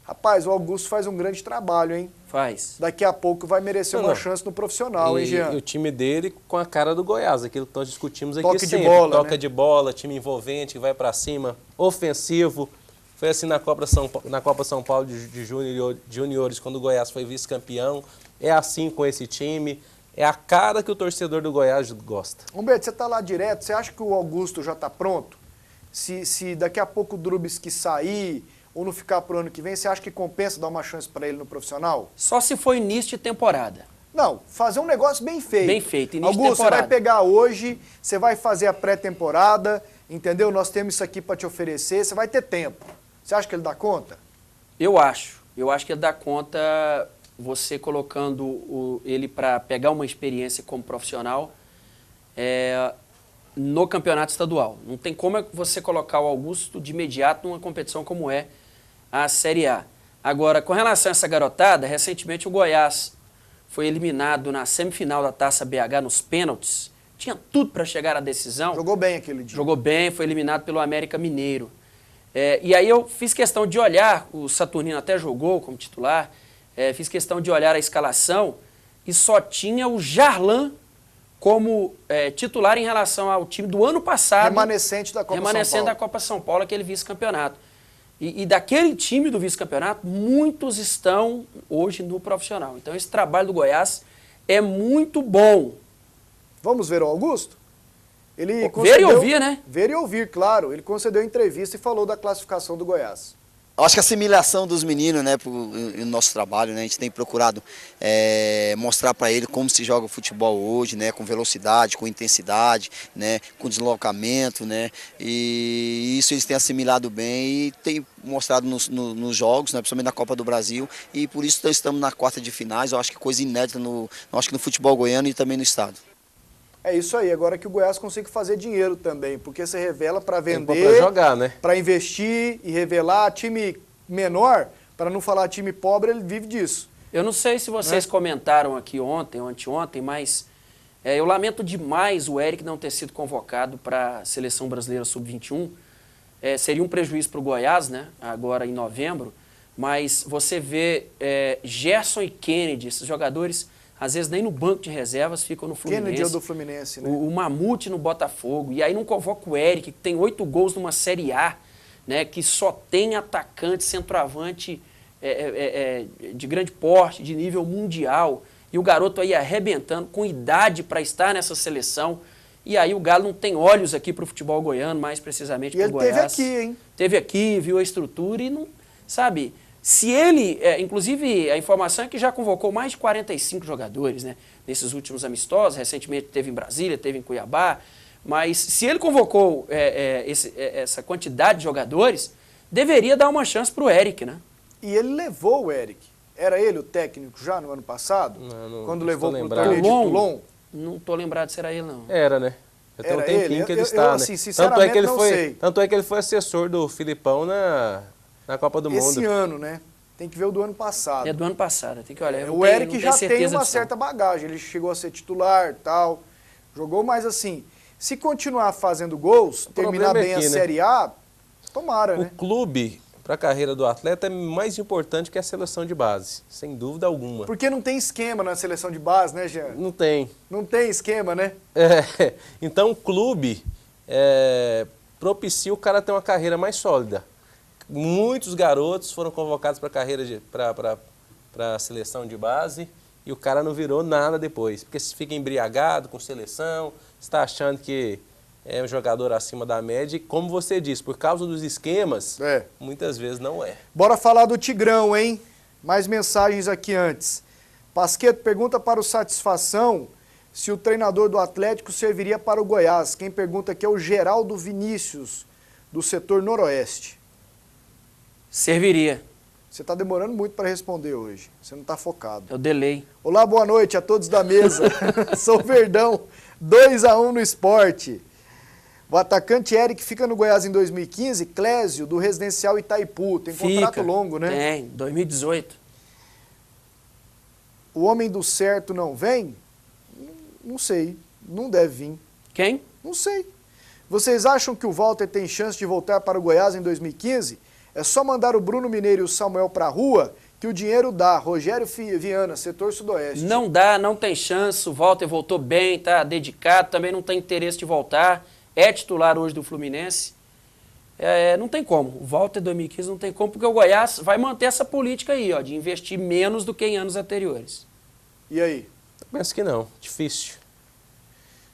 Rapaz, o Augusto faz um grande trabalho, hein? Faz. Daqui a pouco vai merecer uma chance no profissional, hein, Jean? E o time dele com a cara do Goiás, aquilo que nós discutimos aqui Toque sempre. de bola, Toca né? de bola, time envolvente, que vai pra cima, ofensivo. Foi assim na Copa São Paulo de juniores, quando o Goiás foi vice-campeão. É assim com esse time. É a cara que o torcedor do Goiás gosta. Humberto, você está lá direto, você acha que o Augusto já está pronto? Se daqui a pouco o Drubsky sair ou não ficar pro ano que vem, você acha que compensa dar uma chance para ele no profissional? Só se for início de temporada. Não, fazer um negócio bem feito. Bem feito, início de Augusto, temporada. você vai pegar hoje, você vai fazer a pré-temporada, entendeu? Nós temos isso aqui para te oferecer, você vai ter tempo. Você acha que ele dá conta? Eu acho que ele dá conta, você colocando ele para pegar uma experiência como profissional no campeonato estadual. Não tem como você colocar o Augusto de imediato numa competição como é a Série A. Agora, com relação a essa garotada, recentemente o Goiás foi eliminado na semifinal da Taça BH nos pênaltis. Tinha tudo para chegar à decisão. Jogou bem aquele dia. Jogou bem, foi eliminado pelo América Mineiro. E aí eu fiz questão de olhar, o Saturnino até jogou como titular, fiz questão de olhar a escalação e só tinha o Jarlan como titular em relação ao time do ano passado. Remanescente da Copa São Paulo. Remanescente da Copa São Paulo, aquele vice-campeonato. E daquele time do vice-campeonato, muitos estão hoje no profissional. Então esse trabalho do Goiás é muito bom. Vamos ver o Augusto? Ele ver e ouvir, né? Ver e ouvir, claro. Ele concedeu entrevista e falou da classificação do Goiás. Eu acho que a assimilação dos meninos, né, no nosso trabalho, né, a gente tem procurado mostrar para ele como se joga o futebol hoje, né, com velocidade, com intensidade, né, com deslocamento, né, e isso eles têm assimilado bem e tem mostrado nos jogos, né, principalmente na Copa do Brasil, e por isso estamos na quarta de finais. Eu acho que coisa inédita no futebol goiano e também no estado. É isso aí, agora que o Goiás consiga fazer dinheiro também, porque você revela para vender, para jogar, né? Para investir e revelar. Time menor, para não falar time pobre, ele vive disso. Eu não sei se vocês comentaram aqui ontem ou anteontem, mas eu lamento demais o Eric não ter sido convocado para a Seleção Brasileira Sub-21. Seria um prejuízo para o Goiás, né? Agora em novembro, mas você vê Gerson e Kennedy, esses jogadores... Às vezes nem no banco de reservas ficam no Fluminense. Kennedy é do Fluminense, né? O Mamute no Botafogo. E aí não convoca o Eric, que tem 8 gols numa Série A, né? Que só tem atacante, centroavante de grande porte, de nível mundial. E o garoto aí arrebentando, com idade para estar nessa seleção. E aí o Galo não tem olhos aqui para o futebol goiano, mais precisamente para o Goiás. E ele teve aqui, hein? Teve aqui, viu a estrutura e não... Sabe... Se ele, inclusive a informação é que já convocou mais de 45 jogadores, né, nesses últimos amistosos, recentemente teve em Brasília, teve em Cuiabá, mas se ele convocou essa quantidade de jogadores, deveria dar uma chance para o Eric, né? E ele levou o Eric. Era ele o técnico já no ano passado? Não, quando levou para o torneio de Toulon? Não estou lembrado se era ele, não. Era, né? Já tem um tempinho que ele está, né? Assim, sinceramente, não sei. Tanto é que ele foi assessor do Filipão na Copa do Mundo. Esse ano, né? Tem que ver o do ano passado. É do ano passado, tem que olhar. O Eric já tem uma certa bagagem, ele chegou a ser titular e tal, jogou, mas assim, se continuar fazendo gols, terminar bem a Série A, tomara, né? O clube, para a carreira do atleta, é mais importante que a seleção de base, sem dúvida alguma. Porque não tem esquema na seleção de base, né, Jean? Não tem. Não tem esquema, né? Então o clube propicia o cara ter uma carreira mais sólida. Muitos garotos foram convocados para a carreira para a seleção de base e o cara não virou nada depois. Porque se fica embriagado com seleção, está achando que é um jogador acima da média e, como você disse, por causa dos esquemas, muitas vezes não é. Bora falar do Tigrão, hein? Mais mensagens aqui antes. Pasqueto pergunta para o Satisfação se o treinador do Atlético serviria para o Goiás. Quem pergunta aqui é o Geraldo Vinícius, do setor noroeste. Serviria. Você está demorando muito para responder hoje. Você não está focado. É o delay. Olá, boa noite a todos da mesa. Sou Verdão, 2-1 no esporte. O atacante Eric fica no Goiás em 2015. Clésio, do Residencial Itaipu. Tem contrato longo, né? Tem, 2018. O homem do certo não vem? Não sei. Não deve vir. Quem? Não sei. Vocês acham que o Walter tem chance de voltar para o Goiás em 2015? É só mandar o Bruno Mineiro e o Samuel para a rua que o dinheiro dá. Rogério Viana, setor sudoeste. Não dá, não tem chance. O Walter voltou bem, tá dedicado, também não tem interesse de voltar. É titular hoje do Fluminense. Não tem como. O Walter 2015 não tem como, porque o Goiás vai manter essa política aí, ó, de investir menos do que em anos anteriores. E aí? Penso que não, difícil.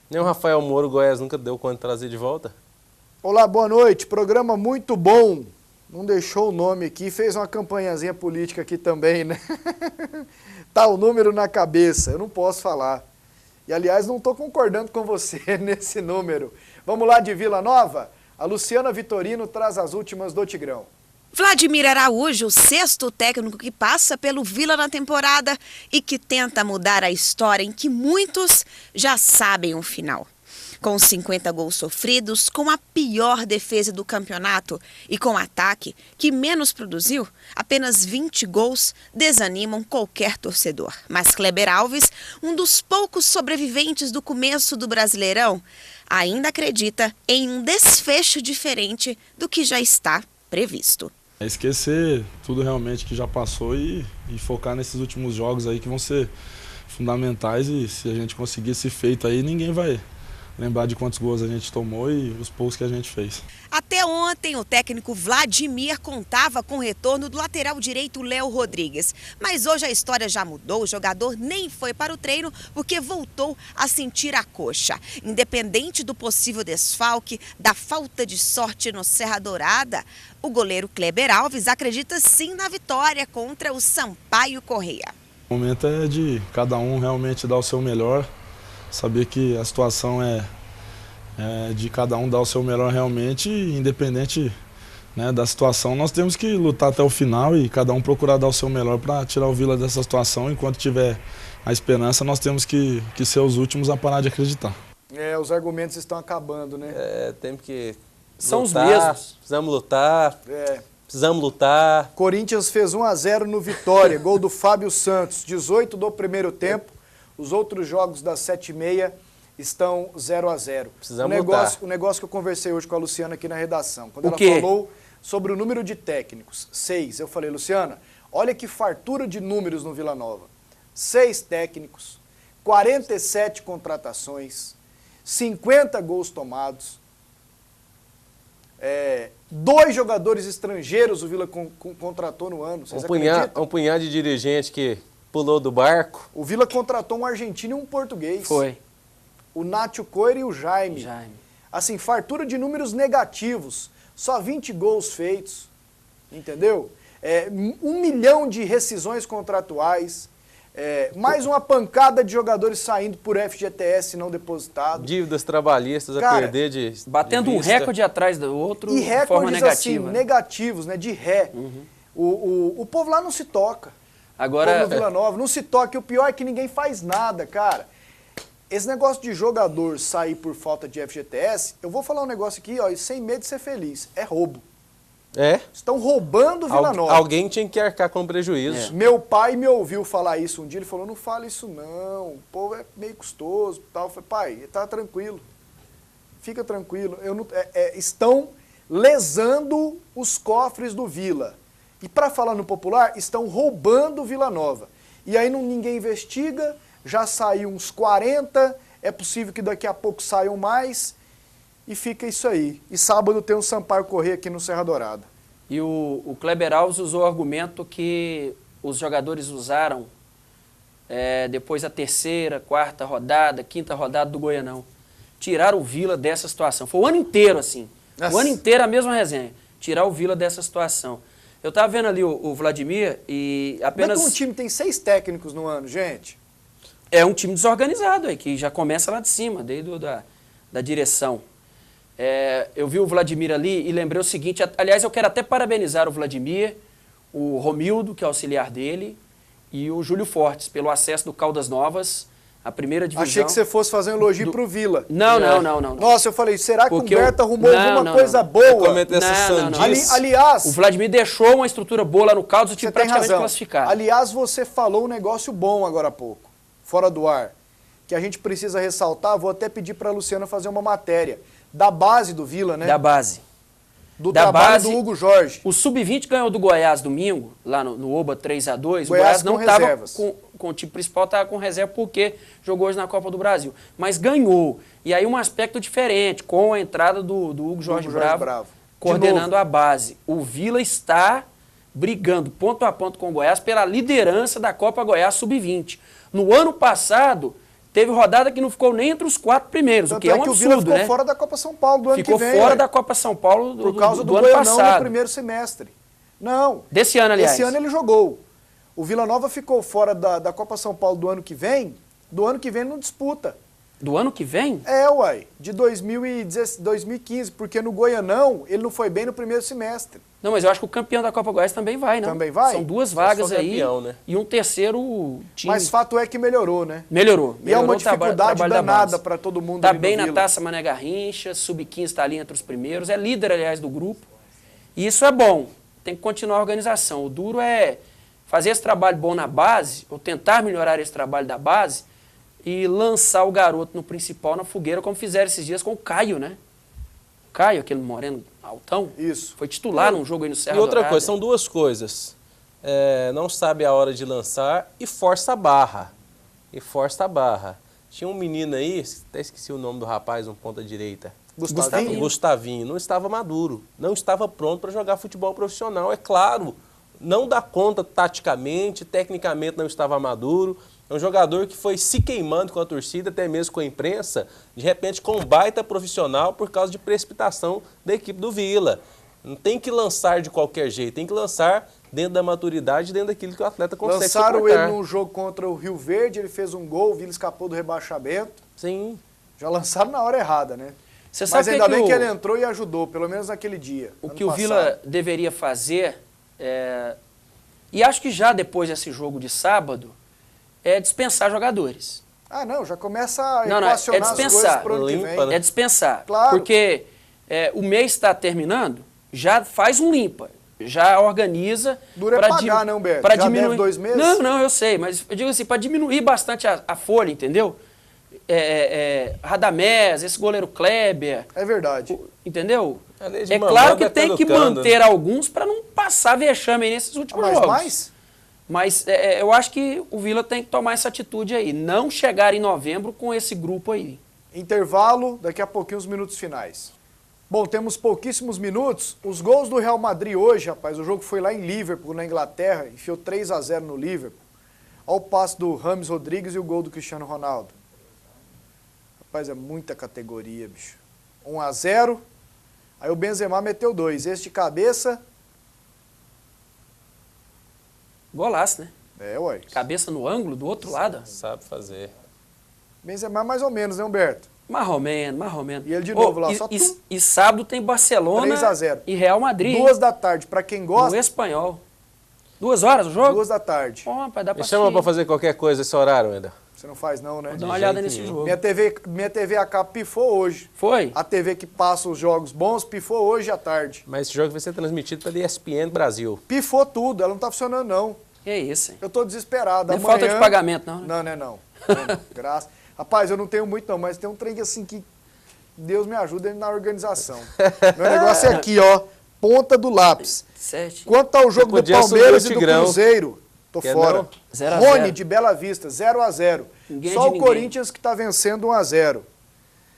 Nem o Rafael Moura, o Goiás nunca deu conta de trazer de volta. Olá, boa noite. Programa muito bom. Não deixou o nome aqui, fez uma campanhazinha política aqui também, né? Tá o número na cabeça, eu não posso falar. E, aliás, não estou concordando com você nesse número. Vamos lá de Vila Nova? A Luciana Vitorino traz as últimas do Tigrão. Vladimir Araújo, o sexto técnico que passa pelo Vila na temporada e que tenta mudar a história em que muitos já sabem o final. Com 50 gols sofridos, com a pior defesa do campeonato e com ataque que menos produziu, apenas 20 gols desanimam qualquer torcedor. Mas Kleber Alves, um dos poucos sobreviventes do começo do Brasileirão, ainda acredita em um desfecho diferente do que já está previsto. É esquecer tudo realmente que já passou e focar nesses últimos jogos aí que vão ser fundamentais, e se a gente conseguir esse feito aí, ninguém vai lembrar de quantos gols a gente tomou e os poucos que a gente fez. Até ontem, o técnico Vladimir contava com o retorno do lateral direito Léo Rodrigues. Mas hoje a história já mudou, o jogador nem foi para o treino porque voltou a sentir a coxa. Independente do possível desfalque, da falta de sorte no Serra Dourada, o goleiro Kleber Alves acredita sim na vitória contra o Sampaio Corrêa. O momento é de cada um realmente dar o seu melhor, saber que a situação é de cada um dar o seu melhor realmente, independente, né, da situação. Nós temos que lutar até o final e cada um procurar dar o seu melhor para tirar o Vila dessa situação. Enquanto tiver a esperança, nós temos que ser os últimos a parar de acreditar. Os argumentos estão acabando, né? Temos que São lutar, os mesmos. Precisamos lutar. Precisamos lutar. Corinthians fez 1-0 no Vitória, gol do Fábio Santos, 18 do primeiro tempo. Os outros jogos das 7h30 estão 0-0. Precisamos lutar. O negócio que eu conversei hoje com a Luciana aqui na redação, quando ela quê? falou sobre o número de técnicos, 6. Eu falei, Luciana, olha que fartura de números no Vila Nova. 6 técnicos, 47 contratações, 50 gols tomados, 2 jogadores estrangeiros o Vila contratou no ano. Vocês acreditam? Um punhado de dirigente que pulou do barco. O Vila contratou um argentino e um português. Foi. O Nátio Coelho e o Jaime. Assim, fartura de números negativos. Só 20 gols feitos. Entendeu? 1 milhão de rescisões contratuais. Mais uma pancada de jogadores saindo por FGTS não depositado. Dívidas trabalhistas a perder de batendo de um recorde atrás do outro e de forma recordes negativa. Assim, negativos, né? De ré. O povo lá não se toca. Agora, O povo no Vila Nova não se toca. E o pior é que ninguém faz nada, cara. Esse negócio de jogador sair por falta de FGTS, eu vou falar um negócio aqui, ó, e sem medo de ser feliz. É roubo. Estão roubando o Vila Nova. Alguém tinha que arcar com prejuízo. Meu pai me ouviu falar isso um dia, ele falou, não fala isso não, o povo é meio custoso tal. Eu falei, pai, tá tranquilo, fica tranquilo. Estão lesando os cofres do Vila. E para falar no popular, estão roubando o Vila Nova. E aí ninguém investiga, já saiu uns 40, é possível que daqui a pouco saiam mais, e fica isso aí. E sábado tem um Sampaio Corrêa aqui no Serra Dourada. E o Kleber Alves usou o argumento que os jogadores usaram depois da 3ª, 4ª rodada, 5ª rodada do Goianão. Tirar o Vila dessa situação. Foi o ano inteiro assim. O ano inteiro a mesma resenha. Tirar o Vila dessa situação. Eu estava vendo ali o Vladimir e apenas... Como é que um time tem 6 técnicos no ano, gente? É um time desorganizado aí, que já começa lá de cima, desde da direção. Eu vi o Vladimir ali e lembrei o seguinte, aliás, eu quero até parabenizar o Vladimir, o Romildo, que é auxiliar dele, e o Júlio Fortes, pelo acesso do Caldas Novas, a 1ª divisão. Achei que você fosse fazer um elogio pro Vila. Não. Nossa, eu falei, será que o Humberto arrumou alguma coisa boa? Aliás... O Vladimir deixou uma estrutura boa lá no Caldas, o time praticamente classificado. Aliás, você falou um negócio bom agora há pouco, fora do ar, que a gente precisa ressaltar, vou até pedir para a Luciana fazer uma matéria, da base do Vila, né? Da base. Do trabalho do Hugo Jorge. O Sub-20 ganhou do Goiás domingo, lá no Oba 3-2. O Goiás não estava com o time principal, estava com reserva porque jogou hoje na Copa do Brasil. Mas ganhou. E aí um aspecto diferente, com a entrada do Hugo Jorge Bravo coordenando a base. O Vila está brigando ponto a ponto com o Goiás pela liderança da Copa Goiás Sub-20. No ano passado, teve rodada que não ficou nem entre os 4 primeiros, o que é um absurdo, o Vila ficou né? fora da Copa São Paulo do ano que vem. Ficou fora da Copa São Paulo por causa do ano Goianão passado. no primeiro semestre. Não. Desse ano, aliás. Esse ano ele jogou. O Vila Nova ficou fora da Copa São Paulo do ano que vem ele não disputa. Do ano que vem? É, uai, de 2015, porque no Goianão ele não foi bem no primeiro semestre. Não, mas eu acho que o campeão da Copa Goiás também vai, não? Também vai? São 2 vagas aí campeão, né? E um terceiro time. Mas fato é que melhorou, né? Melhorou. E é uma dificuldade danada para todo mundo. Tá bem na Taça Mané Garrincha, Sub-15 está ali entre os primeiros, é líder, aliás, do grupo. E isso é bom, tem que continuar a organização. O duro é fazer esse trabalho bom na base, ou tentar melhorar esse trabalho da base, e lançar o garoto no principal, na fogueira, como fizeram esses dias com o Caio, né? O Caio, aquele moreno altão, isso. Foi titular num jogo aí no Serra E outra Dourada. coisa, são 2 coisas. Não sabe a hora de lançar e força a barra. Tinha um menino aí, até esqueci o nome do rapaz, um ponta direita. Gustavinho. Não estava maduro, não estava pronto para jogar futebol profissional, é claro. Não dá conta taticamente, tecnicamente não estava maduro. É um jogador que foi se queimando com a torcida, até mesmo com a imprensa, de repente com um baita profissional por causa de precipitação da equipe do Vila. Não tem que lançar de qualquer jeito, tem que lançar dentro da maturidade, dentro daquilo que o atleta consegue Lançaram suportar. ele num jogo contra o Rio Verde, ele fez um gol, o Vila escapou do rebaixamento. Sim. Já lançaram na hora errada, né? Você sabe Mas ainda bem que ele entrou e ajudou, pelo menos naquele dia. O que o Vila deveria fazer, e acho que já depois desse jogo de sábado, é dispensar jogadores. Ah, não, já começa a equacionar as coisas pro ano que vem. É dispensar. Claro. Porque o mês está terminando, já faz um limpa, já organiza... Dura é pagar, né, Humberto? Pra já diminuir... deve 2 meses? Não, eu sei, mas eu digo assim, para diminuir bastante a folha, entendeu? Radamés, esse goleiro Kleber... É verdade. Entendeu? É claro que tem que manter alguns para não passar vexame aí nesses últimos jogos. Mas eu acho que o Vila tem que tomar essa atitude aí. Não chegar em novembro com esse grupo aí. Intervalo, daqui a pouquinho os minutos finais. Bom, temos pouquíssimos minutos. Os gols do Real Madrid hoje, rapaz, o jogo foi lá em Liverpool, na Inglaterra, enfiou 3-0 no Liverpool. Olha o passe do James Rodrigues e o gol do Cristiano Ronaldo. Rapaz, é muita categoria, bicho. 1-0, aí o Benzema meteu 2. Esse de cabeça... Golaço, né? Ué. Cabeça no ângulo, do outro lado. Sabe fazer. Benzema mais ou menos, né, Humberto? Mais ou menos. E ele de novo lá, e sábado tem Barcelona 3-0. E Real Madrid. 2 da tarde, pra quem gosta. No Espanhol. 2 horas o jogo? 2 da tarde. Pô, rapaz, dá pra Me chama pra fazer qualquer coisa esse horário ainda. Você não faz não, né? Dá uma olhada nesse jogo. Minha TV a cabo pifou hoje. Foi? A TV que passa os jogos bons pifou hoje à tarde. Mas esse jogo vai ser transmitido pela ESPN Brasil. Pifou tudo, ela não tá funcionando não. Que isso, hein? Eu tô desesperado. Não é falta de pagamento não, né? Não. Graças. Rapaz, eu não tenho muito não, mas tem um trem que assim que Deus me ajuda na organização. Meu negócio é aqui, ó, ponta do lápis. 7. Quanto tá o jogo do Palmeiras e do Cruzeiro? Tô fora. 0 a Rony 0. de Bela Vista, 0-0. Só o Corinthians que tá vencendo 1-0.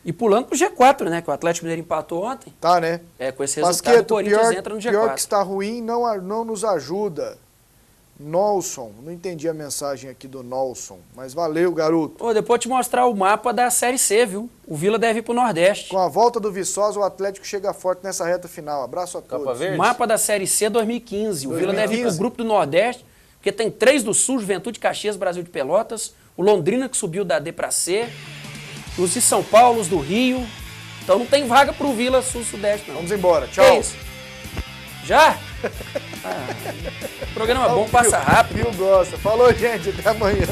E pulando pro G4, né? Que o Atlético Mineiro empatou ontem. Tá, né? Com esse resultado o Corinthians entra no G4. Pior que está ruim, não nos ajuda. Nolson, não entendi a mensagem aqui do Nolson, mas valeu, garoto. Depois eu te mostrar o mapa da Série C, viu? O Vila deve ir pro Nordeste. Com a volta do Viçosa, o Atlético chega forte nessa reta final. Abraço a todos. O mapa da Série C 2015. O Vila deve ir pro grupo do Nordeste, porque tem 3 do Sul, Juventude, Caxias, Brasil de Pelotas, o Londrina que subiu da D pra C, os de São Paulo, os do Rio. Então não tem vaga pro Vila Sul-Sudeste, não. Vamos embora, tchau. Que isso? Já? Programa bom, passa rápido. Viu, gosta. Falou, gente, até amanhã.